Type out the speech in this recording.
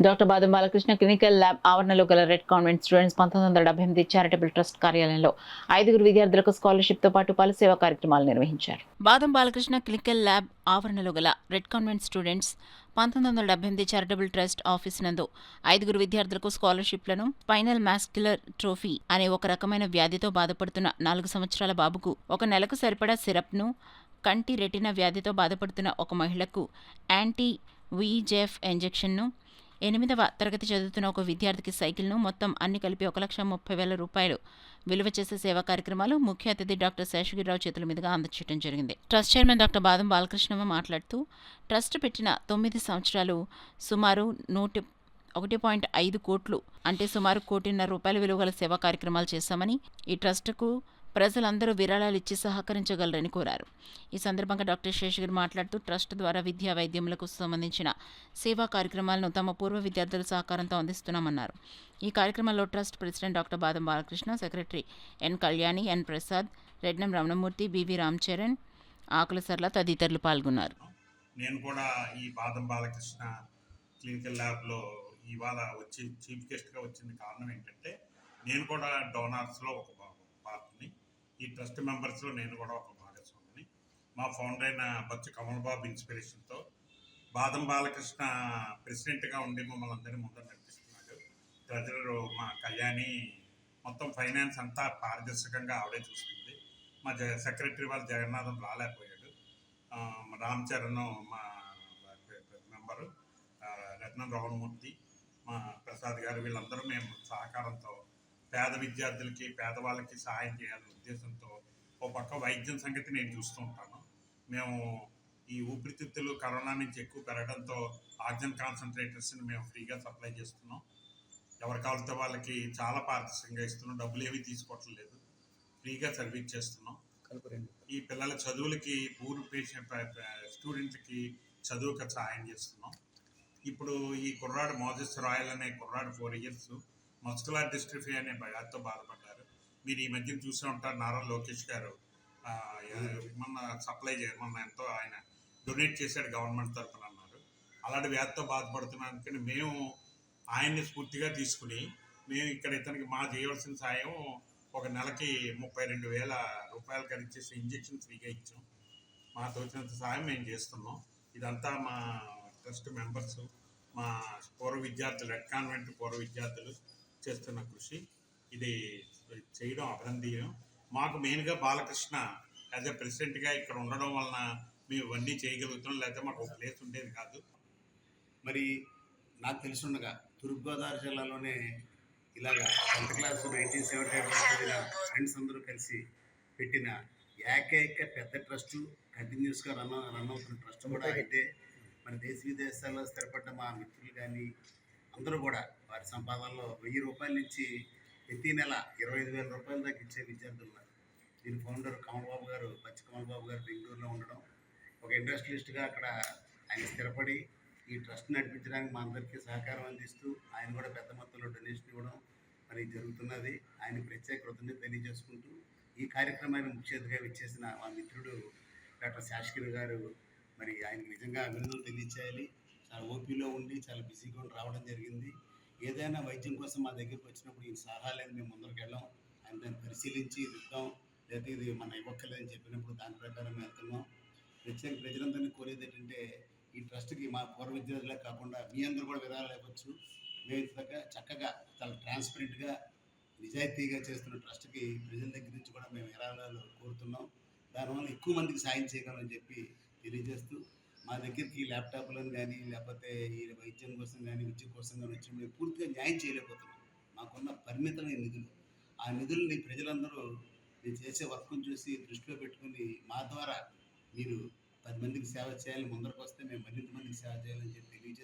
Doctor బాదం Balakrishna clinical lab ఆవరణలో గల red convent students 1978 charitable trust కార్యాలయంలో 5 విద్యార్థులకు స్కాలర్షిప్తో పాటు పలు సేవా కార్యక్రమాలు నిర్వహించారు. బాదం బాలకృష్ణ క్లినికల్ ల్యాబ్ ఆవరణలో గల red convent students 1978 charitable trust office నందు 5 విద్యార్థులకు స్కాలర్షిప్లను స్పైనల్ మాస్క్యులర్ ట్రోఫీ అనే ఒక రకమైన వ్యాధితో బాధపడుతున్న 4 సంవత్సరాల బాబుకు 1 నెలకు సరిపడా సిరప్ను, కంటి రెటినా వ్యాధితో బాధపడుతున్న ఒక మహిళకు యాంటీ VEGF ఇంజెక్షన్ను, 8వ తరగతి చదువుతున్న ఒక విద్యార్థికి సైకిల్ను, మొత్తం అన్ని కలిపి 1,30,000 రూపాయలు విలువ చేసే సేవా కార్యక్రమాలు ముఖ్య అతిథి డాక్టర్ శేషగిరిరావు చేతుల మీదుగా అందచేయడం జరిగింది. ట్రస్ట్ చైర్మన్ డాక్టర్ బాదం బాలకృష్ణ మాట్లాడుతూ, ట్రస్ట్ పెట్టిన 9 సంవత్సరాలు సుమారు 1.5 కోట్లు అంటే సుమారు 1,50,00,000 రూపాయల విలువ గల సేవా కార్యక్రమాలు చేశామని, ఈ ట్రస్టుకు ప్రజలందరూ విరాళాలు ఇచ్చి సహకరించగలరని కోరారు. ఈ సందర్భంగా డాక్టర్ శేషగిరి మాట్లాడుతూ, ట్రస్ట్ ద్వారా విద్యా వైద్యములకు సంబంధించిన సేవా కార్యక్రమాలను తమ పూర్వ విద్యార్థుల సహకారంతో అందిస్తున్నామన్నారు. ఈ కార్యక్రమంలో ట్రస్ట్ ప్రెసిడెంట్ డాక్టర్ బాదం బాలకృష్ణ, సెక్రటరీ ఎన్ కళ్యాణి, ఎన్ ప్రసాద్, రెడ్నం రమణమూర్తి, బివి రామచరణ్, ఆకుల సర్ల తదితరులు పాల్గొన్నారు. నేను కూడా ఈ బాదం బాలకృష్ణ క్లినికల్ ల్యాబ్లో ఇవాళ వచ్చి చీఫ్ గెస్ట్గా వచ్చింది కారణం ఏంటంటే, నేను కూడా డోనార్స్లో ఒక పార్ట్ని, ఈ ట్రస్ట్ మెంబర్స్లో నేను కూడా ఒక భాగస్వామిని. మా ఫౌండర్ అయిన బచ్చు కమల్ బాబు ఇన్స్పిరేషన్తో బాదం బాలకృష్ణ ప్రెసిడెంట్గా ఉండి మమ్మల్ని అందరినీ ముందర నడిపిస్తున్నాడు. ట్రెజరర్ మా కళ్యాణి, మొత్తం ఫైనాన్స్ అంతా పారదర్శకంగా ఆవిడే చూస్తుంది. మా సెక్రటరీ వాళ్ళు జగన్నాథం రాలేకపోయాడు. రామ్ చరణ్ మా మెంబరు, రత్నం రమణమూర్తి, మా ప్రసాద్ గారు, వీళ్ళందరూ మేము సహకారంతో పేద విద్యార్థులకి, పేదవాళ్ళకి సహాయం చేయాలనే ఉద్దేశంతో ఒక పక్క వైద్యం సంగతి నేను చూస్తూ ఉంటాను. మేము ఈ ఊపిరితిత్తులు కరోనా నుంచి ఎక్కువ పెరగడంతో ఆక్సిజన్ కాన్సన్ట్రేటర్స్ని మేము ఫ్రీగా సప్లై చేస్తున్నాం. ఎవరి కావాలితే వాళ్ళకి చాలా పారదర్శకంగా ఇస్తున్నాం. డబ్బులు ఏమీ తీసుకోవటం లేదు, ఫ్రీగా సర్వీస్ చేస్తున్నాం. ఈ పిల్లల చదువులకి, పూర్ పేషెంట్ స్టూడెంట్లకి చదువుకి సహాయం చేస్తున్నాం. ఇప్పుడు ఈ కుర్రాడు మోజెస్ రాయల్ అనే కుర్రాడు 4 years మస్కులర్ డిస్ట్రఫీ అనే వ్యాధితో బాధపడ్డారు. మీరు ఈ మధ్యన చూసే ఉంటారు, నారా లోకేష్ గారు మొన్న మొన్న ఎంతో ఆయన డొనేట్ చేశాడు గవర్నమెంట్ తరఫున అన్నారు. అలాంటి వ్యాధితో బాధపడుతున్నాను. మేము ఆయన్ని స్ఫూర్తిగా తీసుకుని మేము ఇక్కడ ఇతనికి మా చేయవలసిన సాయం ఒక నెలకి 32,000 రూపాయలు ఖరీచేసి ఇంజెక్షన్ ఫ్రీగా ఇచ్చాం. మా తోచినంత సాయం మేము చేస్తున్నాం. ఇదంతా మా ట్రస్ట్ మెంబర్స్, మా పూర్వ విద్యార్థులు, రెడ్ కాన్వెంట్ పూర్వ విద్యార్థులు చేస్తున్న కృషి. ఇది చేయడం అభినందనీయం. మాకు మెయిన్గా బాలకృష్ణ యాజ్ ఎ ప్రెసిడెంట్గా ఇక్కడ ఉండడం వలన మేము ఇవన్నీ చేయగలుగుతున్నాం, లేకపోతే మాకు ఒక ప్లేస్ ఉండేది కాదు. మరి నాకు తెలుసుండగా తూర్పుగోదావరి జిల్లాలోనే ఇలాగా 10th క్లాస్ 1978 చదివిన ఫ్రెండ్స్ అందరూ కలిసి పెట్టిన ఏకైక పెద్ద ట్రస్టు, కంటిన్యూస్గా రన్ అవుతున్న ట్రస్ట్ కూడా అయితే, మన దేశ విదేశాల్లో స్థిరపడ్డ మా మిత్రులు కానీ అందరూ కూడా వారి సంపాదనలో 1,000 రూపాయల నుంచి ప్రతి నెల 25,000 రూపాయల దాకా ఇచ్చే విద్యార్థులు ఉన్నారు. దీని ఫౌండర్ కమల్బాబు గారు, బచ్చి కమల్బాబు గారు బెంగళూరులో ఉండడం, ఒక ఇండస్ట్రియలిస్ట్గా అక్కడ ఆయన స్థిరపడి ఈ ట్రస్ట్ నడిపించడానికి మా అందరికీ సహకారం అందిస్తూ ఆయన కూడా పెద్ద మొత్తంలో డొనేషన్ ఇవ్వడం మరి జరుగుతున్నది. ఆయన ప్రత్యేక కృతజ్ఞత తెలియజేసుకుంటూ, ఈ కార్యక్రమాన్ని ముఖ్య అతిథిగా విచ్చేసిన మా మిత్రుడు డాక్టర్ శేషగిరి గారు, మరి ఆయనకు నిజంగా అభినందనలు తెలియచేయాలి. చాలా ఓపీలో ఉండి చాలా బిజీగా ఉండి రావడం జరిగింది. ఏదైనా వైద్యం కోసం మా దగ్గరికి వచ్చినప్పుడు ఈ సలహా లేదు, మేము ముందరికి వెళ్ళాం, ఆయన దాన్ని పరిశీలించి ఇది ఇద్దాం, లేకపోతే ఇది మన ఇవ్వక్కర్లేదని చెప్పినప్పుడు దాని ప్రకారం మేము వెళ్తున్నాం. ప్రత్యేక ప్రజలందరినీ కోరేది ఏంటంటే, ఈ ట్రస్ట్కి మా పూర్వ విద్యార్థులే కాకుండా మీ అందరూ కూడా విరాళాలు ఇవ్వచ్చు. మేము చక్కగా చాలా ట్రాన్స్పరెంట్గా నిజాయితీగా చేస్తున్న ట్రస్ట్కి ప్రజల దగ్గర నుంచి కూడా మేము విరాళాలు కోరుతున్నాం. దానివల్ల ఎక్కువ మందికి సాయం చేయగలమని చెప్పి తెలియజేస్తూ, మా దగ్గరికి ల్యాప్టాప్లను కానీ, లేకపోతే ఈ వైద్యం కోసం కానీ, విద్య కోసం కానీ వచ్చి మేము పూర్తిగా న్యాయం చేయలేకపోతున్నాం. మాకున్న పరిమితమైన నిధులు, ఆ నిధుల్ని ప్రజలందరూ మేము చేసే వర్క్ను చూసి దృష్టిలో పెట్టుకుని మా ద్వారా మీరు 10 మందికి సేవ చేయాలని ముందరకు వస్తే మేము మరింత మందికి సేవ చేయాలని చెప్పి తెలియజేస్తాం.